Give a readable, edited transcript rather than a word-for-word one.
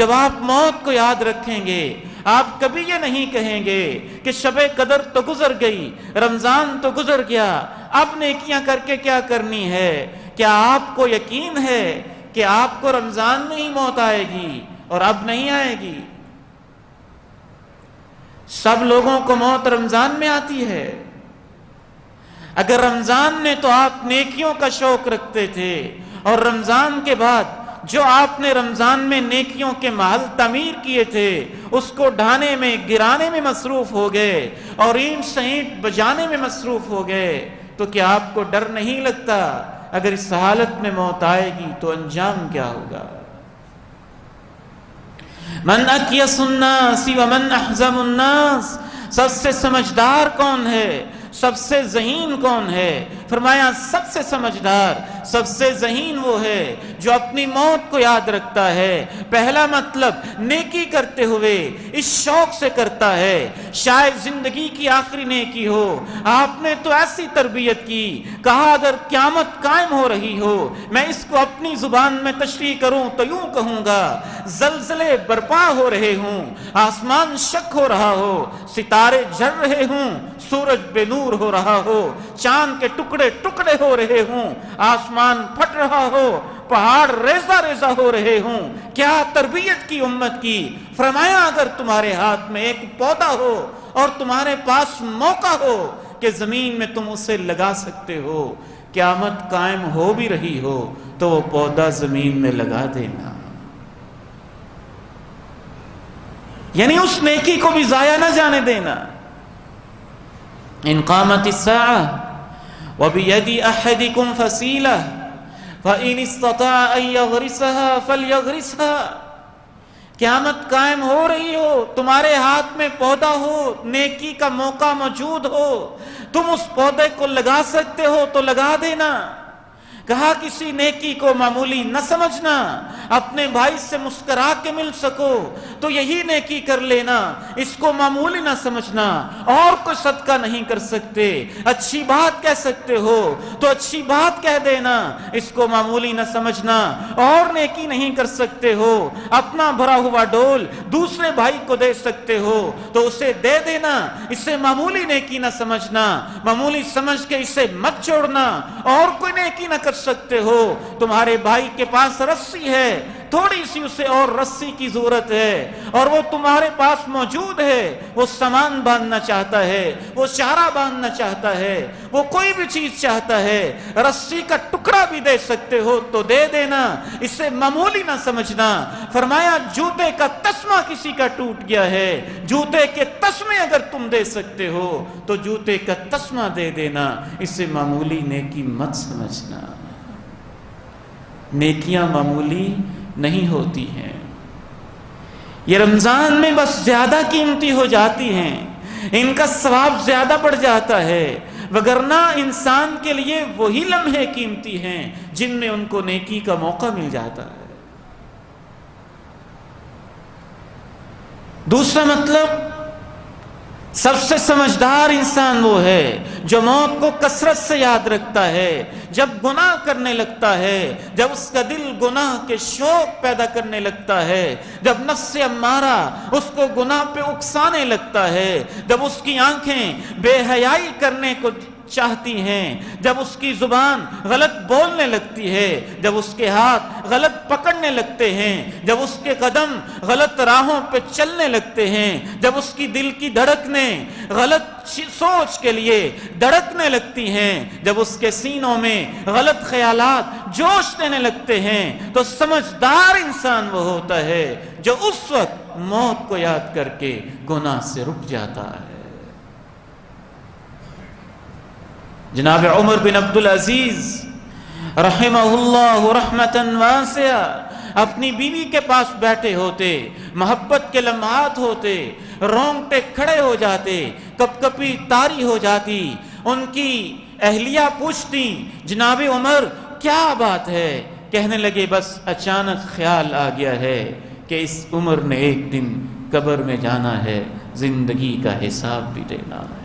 جب آپ موت کو یاد رکھیں گے آپ کبھی یہ نہیں کہیں گے کہ شب قدر تو گزر گئی، رمضان تو گزر گیا، اب نیکیاں کر کے کیا کرنی ہے۔ کیا آپ کو یقین ہے کہ آپ کو رمضان میں ہی موت آئے گی اور اب نہیں آئے گی؟ سب لوگوں کو موت رمضان میں آتی ہے۔ اگر رمضان میں تو آپ نیکیوں کا شوق رکھتے تھے اور رمضان کے بعد جو آپ نے رمضان میں نیکیوں کے محل تعمیر کیے تھے اس کو ڈھانے میں گرانے میں مصروف ہو گئے اور اینٹ سینٹ بجانے میں مصروف ہو گئے، تو کیا آپ کو ڈر نہیں لگتا اگر اس حالت میں موت آئے گی تو انجام کیا ہوگا؟ من اکیس الناس ومن احزم الناس، سب سے سمجھدار کون ہے، سب سے ذہین کون ہے؟ فرمایا سب سے سمجھدار، سب سے ذہین وہ ہے جو اپنی موت کو یاد رکھتا ہے۔ پہلا مطلب نیکی کرتے ہوئے اس شوق سے کرتا ہے شاید زندگی کی آخری نیکی ہو۔ آپ نے تو ایسی تربیت کی، کہا اگر قیامت قائم ہو رہی ہو میں اس کو اپنی زبان میں تشریح کروں تو یوں کہوں گا، زلزلے برپا ہو رہے ہوں، آسمان شک ہو رہا ہو، ستارے جھڑ رہے ہوں، سورج بے نور ہو رہا ہو، چاند کے ٹکڑے ٹکڑے ہو رہے ہوں، آسمان پھٹ رہا ہو، پہاڑ ریزہ ریزہ ہو رہے ہوں، کیا تربیت کی امت کی۔ فرمایا اگر تمہارے ہاتھ میں ایک پودا ہو اور تمہارے پاس موقع ہو کہ زمین میں تم اسے لگا سکتے ہو، قیامت قائم ہو بھی رہی ہو تو وہ پودا زمین میں لگا دینا، یعنی اس نیکی کو بھی ضائع نہ جانے دینا۔ ان قامت الساعة وبيد احدكم فسيلة فإن استطاع ان يغرسها فليغرسها، قیامت قائم ہو رہی ہو، تمہارے ہاتھ میں پودا ہو، نیکی کا موقع موجود ہو، تم اس پودے کو لگا سکتے ہو تو لگا دینا۔ کہا کسی نیکی کو معمولی نہ سمجھنا، اپنے بھائی سے مسکرا کے مل سکو تو یہی نیکی کر لینا، اس کو معمولی نہ سمجھنا۔ اور کوئی صدقہ نہیں کر سکتے، اچھی بات کہہ سکتے ہو تو اچھی بات کہہ دینا، اس کو معمولی نہ سمجھنا۔ اور نیکی نہیں کر سکتے ہو، اپنا بھرا ہوا ڈول دوسرے بھائی کو دے سکتے ہو تو اسے دے دینا، اسے معمولی نیکی نہ سمجھنا، معمولی سمجھ کے اسے مت چھوڑنا۔ اور کوئی نیکی نہ کر سکتے ہو، تمہارے بھائی کے پاس رسی ہے، تھوڑی سی اسے اور رسی کی ضرورت ہے اور وہ تمہارے پاس موجود ہے، وہ سامان باندھنا چاہتا ہے، وہ چارہ باندھنا چاہتا ہے، وہ کوئی بھی چیز چاہتا ہے، رسی کا ٹکڑا بھی دے سکتے ہو تو دے دینا، اسے معمولی نہ سمجھنا۔ فرمایا جوتے کا تسمہ کسی کا ٹوٹ گیا ہے، جوتے کے تسمے اگر تم دے سکتے ہو تو جوتے کا تسمہ دے دینا، اسے معمولی نیکی مت سمجھنا۔ نیکیاں معمولی نہیں ہوتی ہیں، یہ رمضان میں بس زیادہ قیمتی ہو جاتی ہیں، ان کا ثواب زیادہ بڑھ جاتا ہے، وگرنہ انسان کے لیے وہی لمحے قیمتی ہیں جن میں ان کو نیکی کا موقع مل جاتا ہے۔ دوسرا مطلب سب سے سمجھدار انسان وہ ہے جو موت کو کثرت سے یاد رکھتا ہے، جب گناہ کرنے لگتا ہے، جب اس کا دل گناہ کے شوق پیدا کرنے لگتا ہے، جب نفس امارہ اس کو گناہ پہ اکسانے لگتا ہے، جب اس کی آنکھیں بے حیائی کرنے کو چاہتی ہیں، جب اس کی زبان غلط بولنے لگتی ہے، جب اس کے ہاتھ غلط پکڑنے لگتے ہیں، جب اس کے قدم غلط راہوں پہ چلنے لگتے ہیں، جب اس کی دل کی دھڑکنیں غلط سوچ کے لیے دھڑکنے لگتی ہیں، جب اس کے سینوں میں غلط خیالات جوش دینے لگتے ہیں، تو سمجھدار انسان وہ ہوتا ہے جو اس وقت موت کو یاد کر کے گناہ سے رک جاتا ہے۔ جناب عمر بن عبدالعزیز رحمہ اللہ رحمتاً واسعہ اپنی بیوی کے پاس بیٹھے ہوتے، محبت کے لمحات ہوتے، رونگٹے کھڑے ہو جاتے، کپ کپی طاری ہو جاتی، ان کی اہلیہ پوچھتی جناب عمر کیا بات ہے؟ کہنے لگے بس اچانک خیال آ گیا ہے کہ اس عمر نے ایک دن قبر میں جانا ہے، زندگی کا حساب بھی دینا ہے۔